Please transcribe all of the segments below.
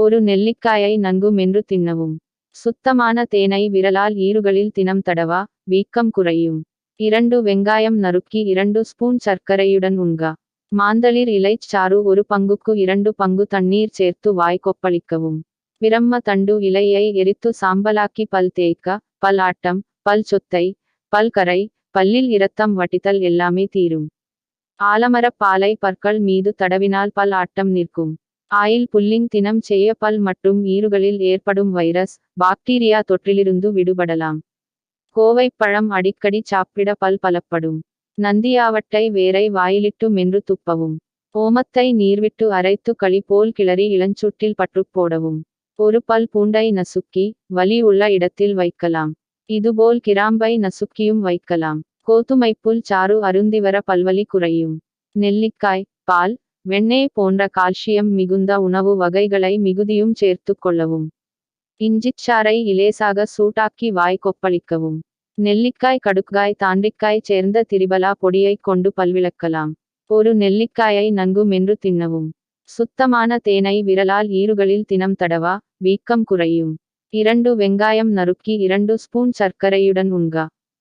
ஒரு நெல்லிக்காயை நன்கு மென்று தின்னவும். சுத்தமான தேனை விரலால் ஈறுகளில் தினம் தடவா, வீக்கம் குறையும். 2 வெங்காயம் நறுக்கி 2 ஸ்பூன் சர்க்கரையுடன் உண்க. மாந்தளிர் இலைச் சாறு 1 பங்குக்கு 2 பங்கு தண்ணீர் சேர்த்து வாய் கொப்பளிக்கவும். பிரம்ம தண்டு இலையை எரித்து சாம்பலாக்கி பல் தேய்க்க, பல் ஆட்டம், பல் சொத்தை, பல் கரை, பல்லில் இரத்தம் வடிதல் எல்லாமே தீரும். ஆலமரப் பாலை பற்கள் மீது தடவினால் பல் ஆட்டம் நிற்கும். ஆயில் புல்லிங் தினம் செய்ய பல் மற்றும் ஈறுகளில் ஏற்படும் வைரஸ், பாக்டீரியா தொற்றிலிருந்து விடுபடலாம். கோவைப்பழம் அடிக்கடி சாப்பிட பல் பலப்படும். நந்தியாவட்டை வேரை வாயிலிட்டு மென்று துப்பவும். ஓமத்தை நீர்விட்டு அரைத்து களி போல் கிளறி இளஞ்சுட்டில் பற்றுப் போடவும். ஒரு பல் பூண்டை நசுக்கி, வலி உள்ள இடத்தில் வைக்கலாம். இதுபோல் கிராம்பை நசுக்கியும் வைக்கலாம். கோதுமைப்புல் சாறு அருந்திவர பல்வலி குறையும். நெல்லிக்காய், பால், வெண்ணெய் போன்ற கால்சியம் மிகுந்த உணவு வகைகளை மிகுதியும் சேர்த்து கொள்ளவும். இஞ்சிச்சாறை இலேசாக சூட்டாக்கி வாய் கொப்பளிக்கவும். நெல்லிக்காய் கடுக்காய் தாண்டிக்காய் சேர்ந்த திரிபலா பொடியை கொண்டு பல்விளக்கலாம். ஒரு நெல்லிக்காயை நன்கு மென்று தின்னவும். சுத்தமான தேனை விரலால் ஈறுகளில் தினம் தடவா, வீக்கம் குறையும். 2 வெங்காயம் நறுக்கி 2 ஸ்பூன் சர்க்கரையுடன் உண்க.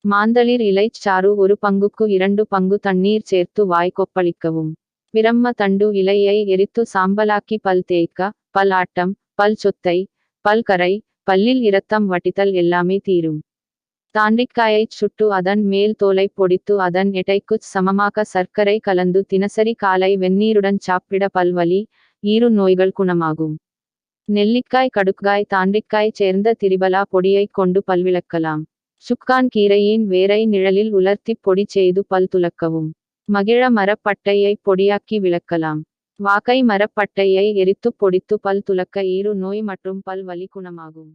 மாந்தளிர் இலைச் சாறு 1 பங்குக்கு 2 பங்கு தண்ணீர் சேர்த்து வாய் கொப்பளிக்கவும். பிரம்ம தண்டு இலையை எரித்து சாம்பலாக்கி பல் தேய்க்க, பல் ஆட்டம், பல் சொத்தை, பல் கரை, பல்லில் இரத்தம் வடிதல் எல்லாமே தீரும். தாண்டிக்காயைச் சுட்டு அதன் மேல் தோலை பொடித்து அதன் எடைக்குச் சமமாக சர்க்கரை கலந்து தினசரி காலை வெந்நீருடன் சாப்பிட பல்வலி, ஈறு நோய்கள் குணமாகும். நெல்லிக்காய் கடுக்காய் தாண்டிக்காய் சேர்ந்த திரிபலா பொடியை கொண்டு பல்விளக்கலாம். சுக்கான் கீரையின் வேரை நிழலில் உலர்த்தி பொடி செய்து பல் துலக்கவும். மகிழ மரப்பட்டையை பொடியாக்கி விளக்கலாம். வாகை மரப்பட்டையை எரித்து பொடித்து பல் துலக்க ஈறு நோய் மற்றும் பல் வலி குணமாகும்.